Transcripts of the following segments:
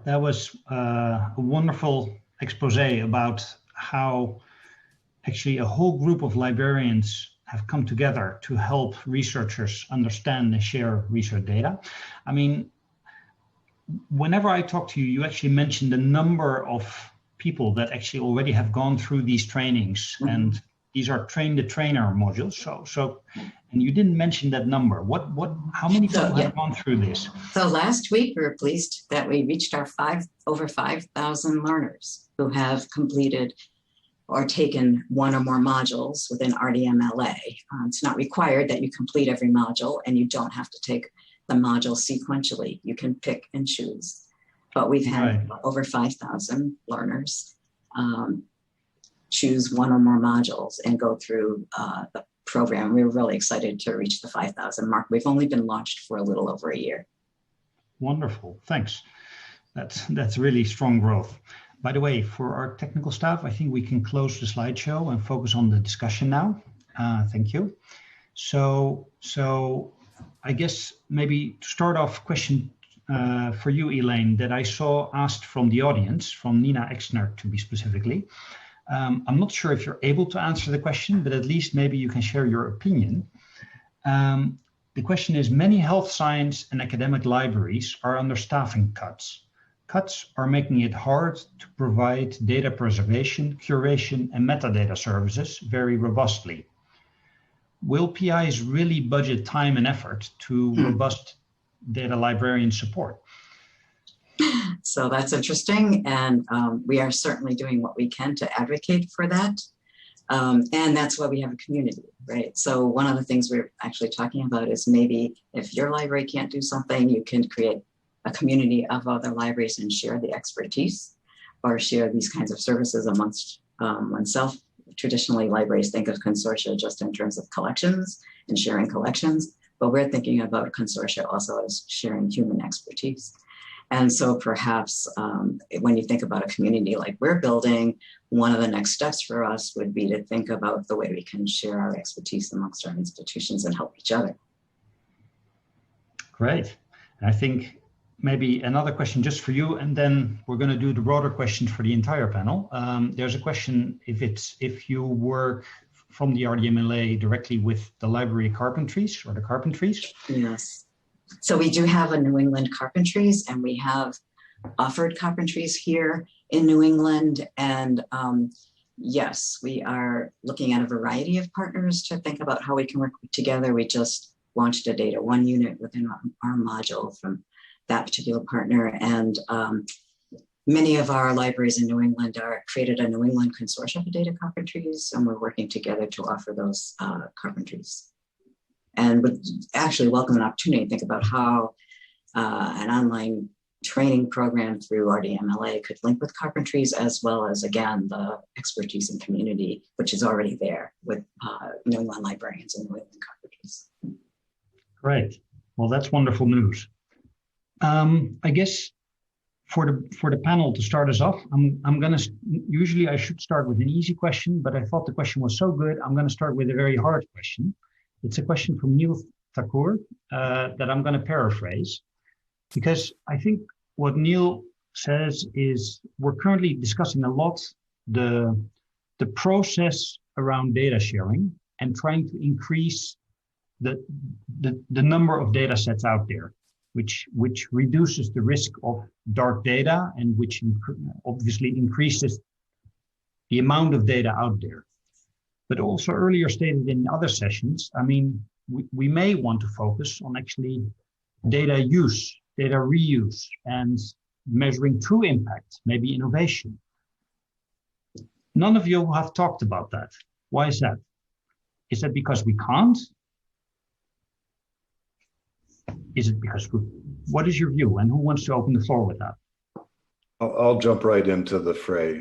That was a wonderful expose about how actually a whole group of librarians have come together to help researchers understand and share research data. I mean, whenever I talk to you, you actually mentioned the number of people that actually already have gone through these trainings, and these are train the trainer modules. And you didn't mention that number. How many people have gone through this? So last week, we were pleased that we reached our over 5,000 learners who have completed or taken one or more modules within RDMLA. It's not required that you complete every module, and you don't have to take the module sequentially. You can pick and choose. But we've had over 5,000 learners choose one or more modules and go through the program. We were really excited to reach the 5,000 mark. We've only been launched for a little over a year. Wonderful, thanks. That's really strong growth. By the way, for our technical staff, I think we can close the slideshow and focus on the discussion now. Thank you. So I guess maybe to start off, question for you, Elaine, that I saw asked from the audience, from Nina Exner to be specifically. I'm not sure if you're able to answer the question, but at least maybe you can share your opinion. The question is, many health science and academic libraries are under staffing cuts. Cuts are making it hard to provide data preservation, curation, and metadata services very robustly. Will PIs really budget time and effort to robust data librarian support? So that's interesting, and we are certainly doing what we can to advocate for that. And that's why we have a community, right? So one of the things we're actually talking about is maybe if your library can't do something, you can create a community of other libraries and share the expertise or share these kinds of services amongst oneself. Traditionally, libraries think of consortia just in terms of collections and sharing collections, but we're thinking about consortia also as sharing human expertise. And so perhaps when you think about a community like we're building, one of the next steps for us would be to think about the way we can share our expertise amongst our institutions and help each other. Great. And I think maybe another question just for you, and then we're going to do the broader questions for the entire panel. There's a question if you work from the RDMLA directly with the library carpentries or the carpentries. Yes. So we do have a New England carpentries, and we have offered carpentries here in New England. And yes, we are looking at a variety of partners to think about how we can work together. We just launched a Data One unit within our module from that particular partner. And many of our libraries in New England created a New England consortium for data carpentries, and we're working together to offer those carpentries. And would actually welcome an opportunity to think about how an online training program through RDMLA could link with carpentries, as well as, again, the expertise and community, which is already there with New England librarians and New England carpentries. Great. Well, that's wonderful news. I guess for the panel to start us off, I'm gonna, usually I should start with an easy question, but I thought the question was so good, I'm gonna start with a very hard question. It's a question from Neil Thakur that I'm gonna paraphrase, because I think what Neil says is we're currently discussing a lot the process around data sharing and trying to increase the number of data sets out there, which reduces the risk of dark data and which obviously increases the amount of data out there. But also earlier stated in other sessions, I mean, we may want to focus on actually data use, data reuse, and measuring true impact, maybe innovation. None of you have talked about that. Why is that? Is that because we can't? Is it because what is your view, and who wants to open the floor with that? I'll jump right into the fray.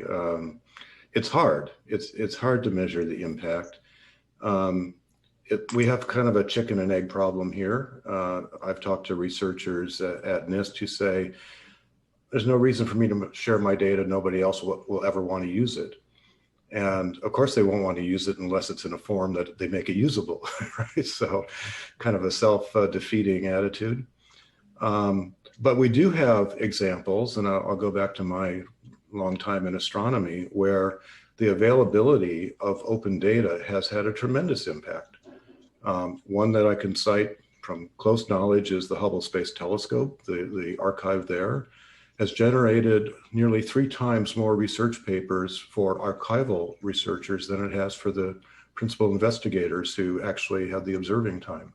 It's hard. It's hard to measure the impact. We have kind of a chicken and egg problem here. I've talked to researchers at NIST who say, there's no reason for me to share my data. Nobody else will ever want to use it. And of course they won't want to use it unless it's in a form that they make it usable, right? So kind of a self-defeating attitude. But we do have examples, and I'll go back to my long time in astronomy, where the availability of open data has had a tremendous impact. One that I can cite from close knowledge is the Hubble Space Telescope. The archive there has generated nearly 3 times more research papers for archival researchers than it has for the principal investigators who actually have the observing time.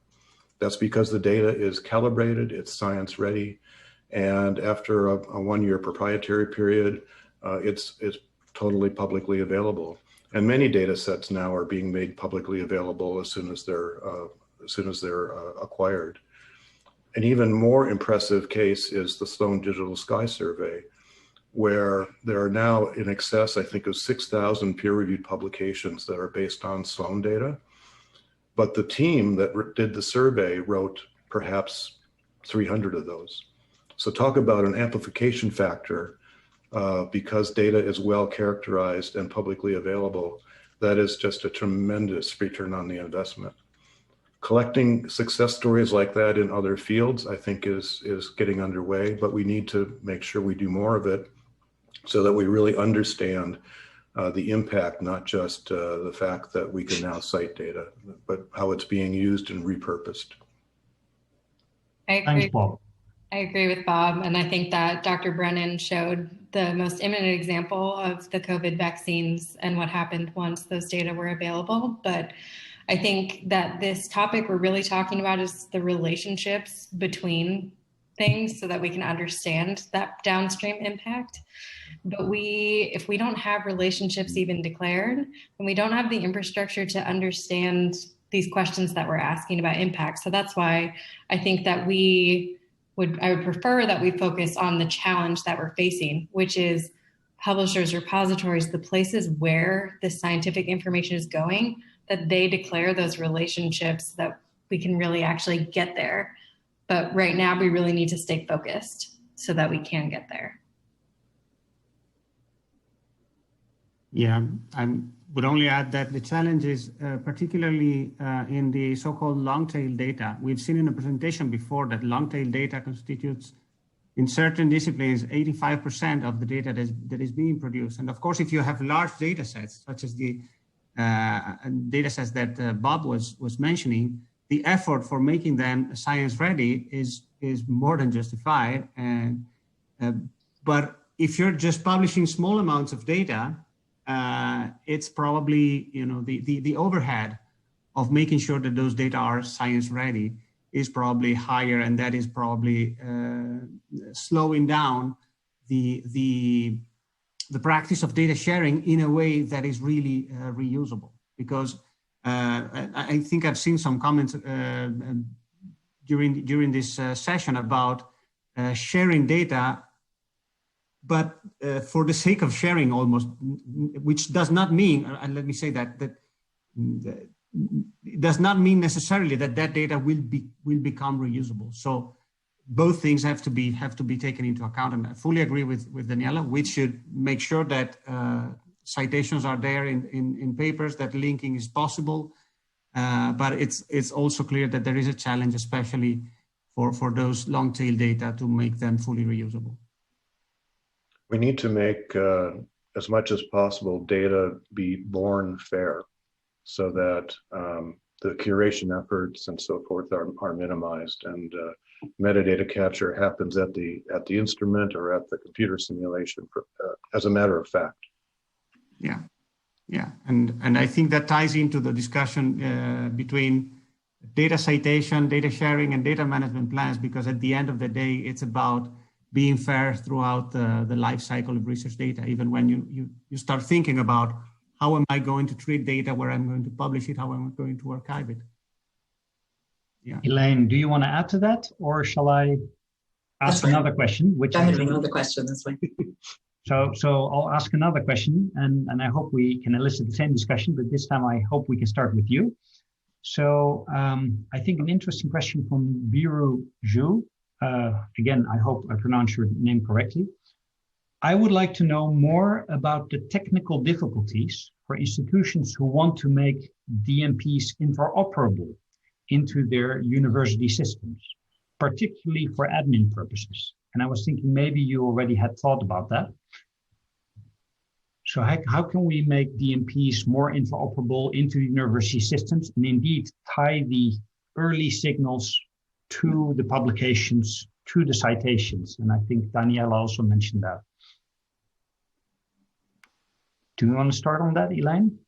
That's because the data is calibrated, it's science ready, and after a 1-year proprietary period, it's totally publicly available. And many data sets now are being made publicly available as soon as they're acquired. An even more impressive case is the Sloan Digital Sky Survey, where there are now in excess, I think, of 6,000 peer-reviewed publications that are based on Sloan data. But the team that did the survey wrote perhaps 300 of those. So talk about an amplification factor because data is well characterized and publicly available. That is just a tremendous return on the investment. Collecting success stories like that in other fields, I think, is getting underway, but we need to make sure we do more of it so that we really understand the impact, not just the fact that we can now cite data, but how it's being used and repurposed. I agree. Thanks, Bob. I agree with Bob, and I think that Dr. Brennan showed the most imminent example of the COVID vaccines and what happened once those data were available. But I think that this topic we're really talking about is the relationships between things so that we can understand that downstream impact. But if we don't have relationships even declared, then we don't have the infrastructure to understand these questions that we're asking about impact. So that's why I think that I would prefer that we focus on the challenge that we're facing, which is publishers, repositories, the places where the scientific information is going, that they declare those relationships that we can really actually get there. But right now we really need to stay focused so that we can get there. Yeah, I would only add that the challenge is particularly in the so-called long-tail data. We've seen in the presentation before that long-tail data constitutes, in certain disciplines, 85% of the data that is being produced. And of course, if you have large data sets, such as the data sets that Bob was mentioning, the effort for making them science ready is more than justified. And but if you're just publishing small amounts of data, it's probably, the overhead of making sure that those data are science ready is probably higher, and that is probably slowing down the practice of data sharing in a way that is really reusable. Because I think I've seen some comments during this session about sharing data, but for the sake of sharing almost, which does not mean, and let me say that it does not mean necessarily that data will become reusable. So both things have to be taken into account, and I fully agree with Daniela. We should make sure that citations are there in papers, that linking is possible, but it's also clear that there is a challenge, especially for those long tail data, to make them fully reusable. We need to make, as much as possible, data be born fair so that the curation efforts and so forth are minimized, and metadata capture happens at the instrument or at the computer simulation as a matter of fact. Yeah, and I think that ties into the discussion between data citation, data sharing, and data management plans, because at the end of the day, it's about being fair throughout the life cycle of research data. Even when you start thinking about how am I going to treat data, where I'm going to publish it, how am I going to archive it. Yeah. Elaine, do you want to add to that, or shall I ask another question? Which I have another question this way. So I'll ask another question, and I hope we can elicit the same discussion, but this time I hope we can start with you. So I think an interesting question from Biru Zhu. Again, I hope I pronounced your name correctly. I would like to know more about the technical difficulties for institutions who want to make DMPs interoperable into their university systems. particularly for admin purposes. And I was thinking maybe you already had thought about that. So how can we make DMPs more interoperable into university systems and indeed tie the early signals to the publications, to the citations? And I think Daniela also mentioned that. Do you want to start on that, Elaine?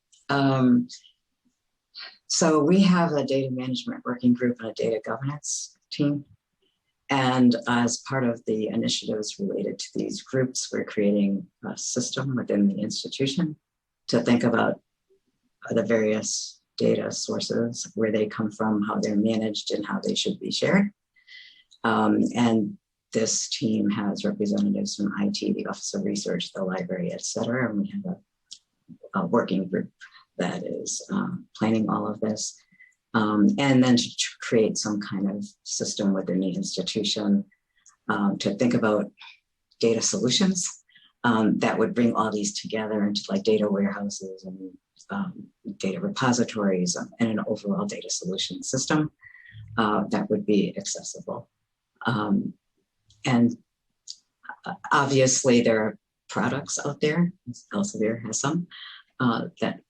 So we have a data management working group and a data governance team. And as part of the initiatives related to these groups, we're creating a system within the institution to think about the various data sources, where they come from, how they're managed, and how they should be shared. And this team has representatives from IT, the Office of Research, the library, et cetera. And we have a working group that is planning all of this. And then to create some kind of system within the institution to think about data solutions that would bring all these together into like data warehouses and data repositories and an overall data solution system that would be accessible. And obviously there are products out there, Elsevier has some, that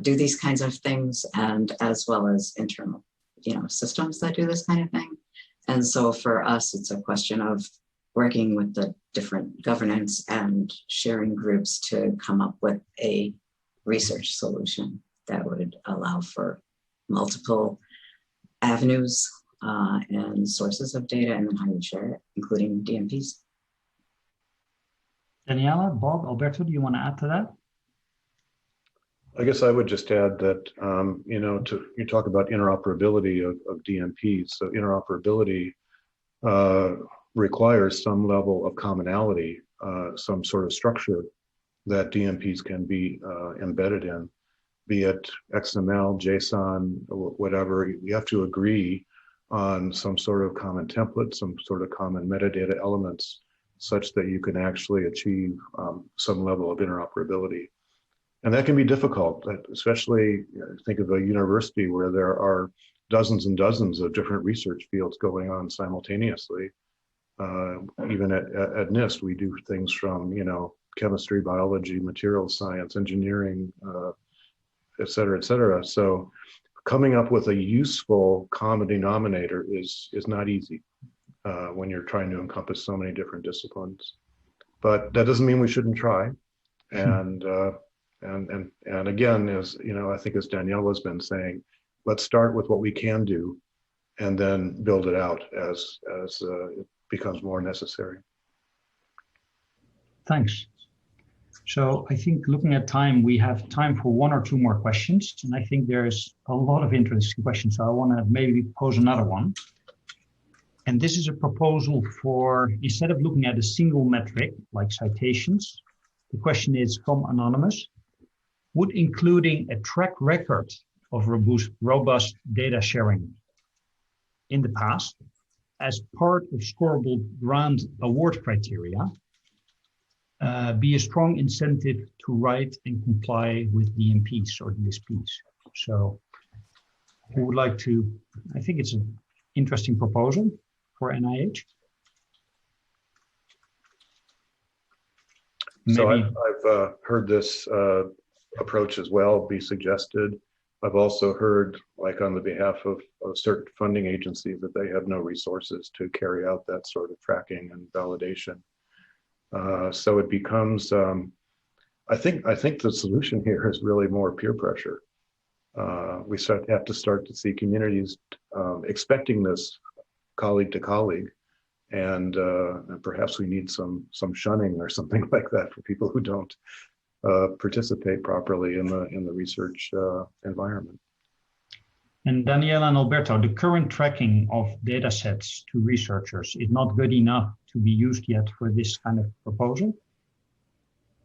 do these kinds of things, and as well as internal, systems that do this kind of thing. And so for us, it's a question of working with the different governance and sharing groups to come up with a research solution that would allow for multiple avenues and sources of data, and then how you share it, including DMPs. Daniela, Bob, Alberto, do you want to add to that? I guess I would just add that, you talk about interoperability of DMPs. So interoperability requires some level of commonality, some sort of structure that DMPs can be embedded in, be it XML, JSON, whatever. You have to agree on some sort of common template, some sort of common metadata elements, such that you can actually achieve some level of interoperability. And that can be difficult, especially think of a university where there are dozens and dozens of different research fields going on simultaneously. Even at NIST, we do things from, chemistry, biology, materials science, engineering, et cetera, et cetera. So coming up with a useful common denominator is not easy when you're trying to encompass so many different disciplines. But that doesn't mean we shouldn't try. And again, as I think as Daniela's been saying, let's start with what we can do, and then build it out as it becomes more necessary. Thanks. So I think looking at time, we have time for one or two more questions, and I think there's a lot of interesting questions. So I want to maybe pose another one. And this is a proposal for, instead of looking at a single metric like citations, the question is from Anonymous: would including a track record of robust data sharing in the past as part of scorable grant award criteria be a strong incentive to write and comply with DMPs or DSPs? So who would like to, I think it's an interesting proposal for NIH. So I've heard this approach as well be suggested. I've also heard, like on the behalf of certain funding agencies, that they have no resources to carry out that sort of tracking and validation. So it becomes, I think the solution here is really more peer pressure. We have to start to see communities expecting this colleague to colleague, and perhaps we need some shunning or something like that for people who don't participate properly in the research environment. And Daniela and Alberto, the current tracking of data sets to researchers is not good enough to be used yet for this kind of proposal?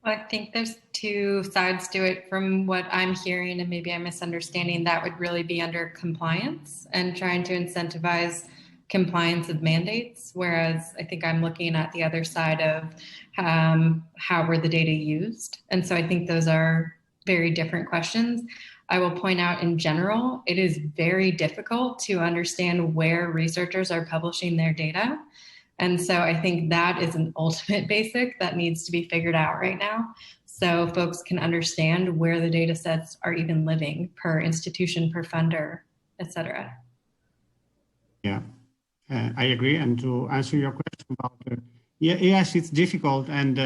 I think there's two sides to it from what I'm hearing, and maybe I'm misunderstanding. That would really be under compliance and trying to incentivize compliance of mandates, whereas I think I'm looking at the other side of how were the data used. And so I think those are very different questions. I will point out in general, it is very difficult to understand where researchers are publishing their data. And so I think that is an ultimate basic that needs to be figured out right now, so folks can understand where the data sets are even living per institution, per funder, et cetera. Yeah, I agree. And to answer your question about yes, it's difficult, and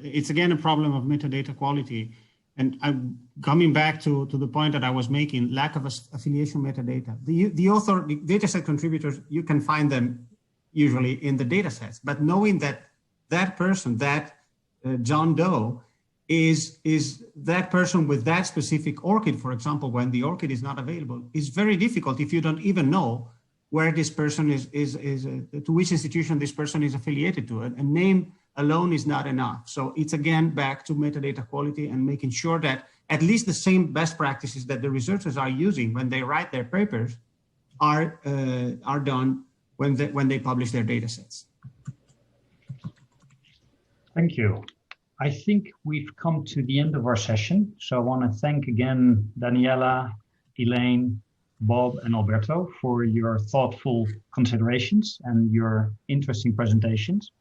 it's again a problem of metadata quality. And I'm coming back to the point that I was making, lack of affiliation metadata. The author, the dataset contributors, you can find them usually in the datasets, but knowing that that person, that John Doe, is that person with that specific ORCID, for example, when the ORCID is not available, is very difficult if you don't even know where this person is to which institution this person is affiliated to. A name alone is not enough. So it's again back to metadata quality and making sure that at least the same best practices that the researchers are using when they write their papers are done when they publish their data sets. Thank you. I think we've come to the end of our session. So I want to thank again Daniela, Elaine, Bob, and Alberto for your thoughtful considerations and your interesting presentations.